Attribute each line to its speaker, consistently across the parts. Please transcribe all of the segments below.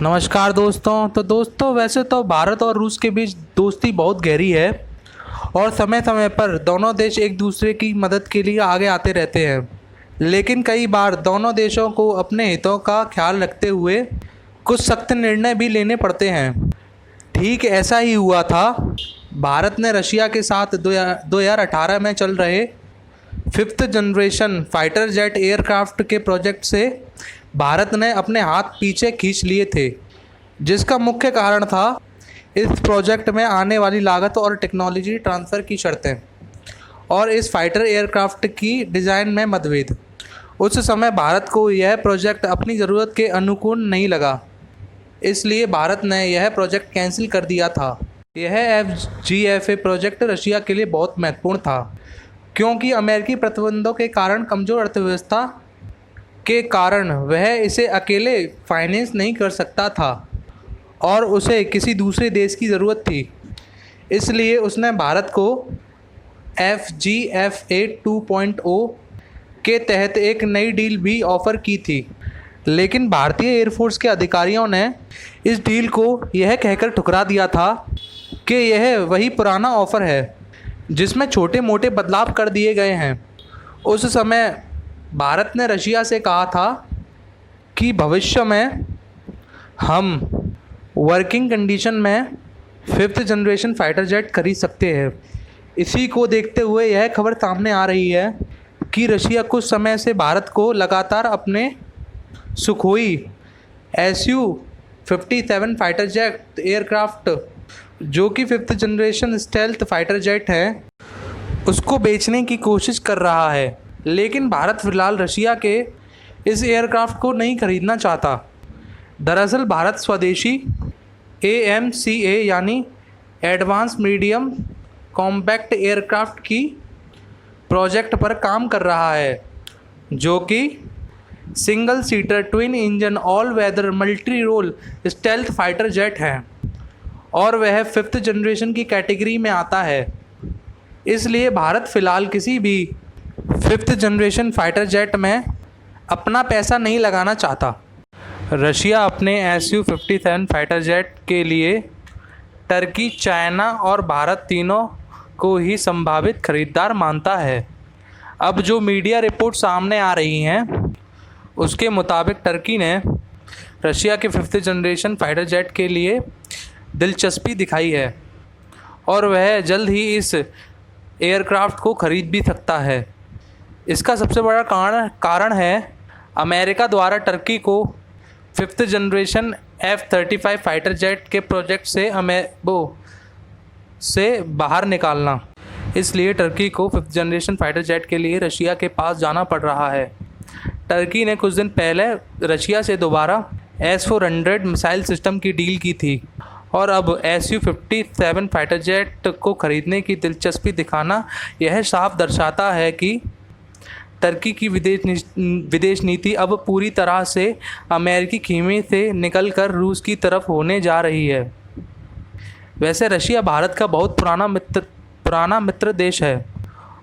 Speaker 1: नमस्कार दोस्तों वैसे तो भारत और रूस के बीच दोस्ती बहुत गहरी है और समय समय पर दोनों देश एक दूसरे की मदद के लिए आगे आते रहते हैं। लेकिन कई बार दोनों देशों को अपने हितों का ख्याल रखते हुए कुछ सख्त निर्णय भी लेने पड़ते हैं। ठीक ऐसा ही हुआ था। भारत ने रशिया के साथ 2018 में चल रहे 5th generation fighter jet aircraft के प्रोजेक्ट से भारत ने अपने हाथ पीछे खींच लिए थे, जिसका मुख्य कारण था इस प्रोजेक्ट में आने वाली लागत और टेक्नोलॉजी ट्रांसफ़र की शर्तें और इस फाइटर एयरक्राफ्ट की डिज़ाइन में मतभेद। उस समय भारत को यह प्रोजेक्ट अपनी ज़रूरत के अनुकूल नहीं लगा, इसलिए भारत ने यह प्रोजेक्ट कैंसिल कर दिया था। यह FGFA प्रोजेक्ट रशिया के लिए बहुत महत्वपूर्ण था, क्योंकि अमेरिकी प्रतिबंधों के कारण कमज़ोर अर्थव्यवस्था के कारण वह इसे अकेले फाइनेंस नहीं कर सकता था और उसे किसी दूसरे देश की ज़रूरत थी। इसलिए उसने भारत को FGFA 2.0 के तहत एक नई डील भी ऑफ़र की थी। लेकिन भारतीय एयरफोर्स के अधिकारियों ने इस डील को यह कहकर ठुकरा दिया था कि यह वही पुराना ऑफ़र है जिसमें छोटे मोटे बदलाव कर दिए गए हैं। उस समय भारत ने रशिया से कहा था कि भविष्य में हम वर्किंग कंडीशन में 5th जनरेशन फाइटर जेट खरीद सकते हैं। इसी को देखते हुए यह खबर सामने आ रही है कि रशिया कुछ समय से भारत को लगातार अपने Sukhoi Su-57 fighter jet aircraft, जो कि 5th generation stealth fighter jet है, उसको बेचने की कोशिश कर रहा है। लेकिन भारत फ़िलहाल रशिया के इस एयरक्राफ्ट को नहीं खरीदना चाहता। दरअसल भारत स्वदेशी AMCA यानी एडवांस मीडियम कॉम्पैक्ट एयरक्राफ्ट की प्रोजेक्ट पर काम कर रहा है, जो कि single seater twin engine all weather multi role stealth fighter jet है और वह 5th जनरेशन की कैटेगरी में आता है। इसलिए भारत फ़िलहाल किसी भी 5th जनरेशन फाइटर जेट में अपना पैसा नहीं लगाना चाहता। रशिया अपने Su-57 फाइटर जेट के लिए टर्की, चाइना और भारत तीनों को ही संभावित खरीदार मानता है। अब जो मीडिया रिपोर्ट सामने आ रही हैं, उसके मुताबिक टर्की ने रशिया के 5th जनरेशन फाइटर जेट के लिए दिलचस्पी दिखाई है और वह जल्द ही इस एयरक्राफ्ट को खरीद भी सकता है। इसका सबसे बड़ा कारण है अमेरिका द्वारा टर्की को 5th generation F-35 fighter jet के प्रोजेक्ट से बाहर निकालना। इसलिए टर्की को 5th जनरेशन फाइटर जेट के लिए रशिया के पास जाना पड़ रहा है। टर्की ने कुछ दिन पहले रशिया से दोबारा S-400 मिसाइल सिस्टम की डील की थी और अब Su-57 फाइटर जेट को खरीदने की दिलचस्पी दिखाना यह साफ दर्शाता है कि टर्की की विदेश नीति अब पूरी तरह से अमेरिकी ख़ीमे से निकलकर रूस की तरफ होने जा रही है। वैसे रशिया भारत का बहुत पुराना मित्र देश है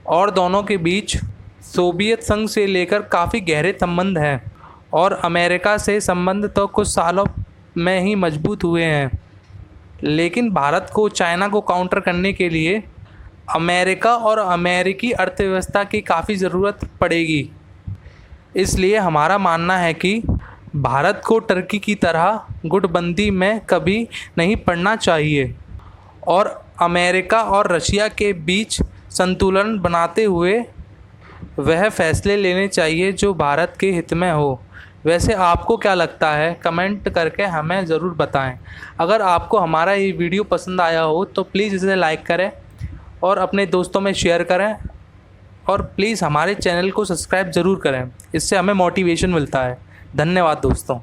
Speaker 1: और दोनों के बीच सोवियत संघ से लेकर काफ़ी गहरे संबंध हैं और अमेरिका से संबंध तो कुछ सालों में ही मजबूत हुए हैं। लेकिन भारत को चाइना को काउंटर करने के लिए अमेरिका और अमेरिकी अर्थव्यवस्था की काफ़ी ज़रूरत पड़ेगी। इसलिए हमारा मानना है कि भारत को टर्की की तरह गुटबंदी में कभी नहीं पड़ना चाहिए और अमेरिका और रशिया के बीच संतुलन बनाते हुए वह फैसले लेने चाहिए जो भारत के हित में हो। वैसे आपको क्या लगता है, कमेंट करके हमें ज़रूर बताएं। अगर आपको हमारा ये वीडियो पसंद आया हो तो प्लीज़ इसे लाइक करें और अपने दोस्तों में शेयर करें और प्लीज़ हमारे चैनल को सब्सक्राइब ज़रूर करें। इससे हमें मोटिवेशन मिलता है। धन्यवाद दोस्तों।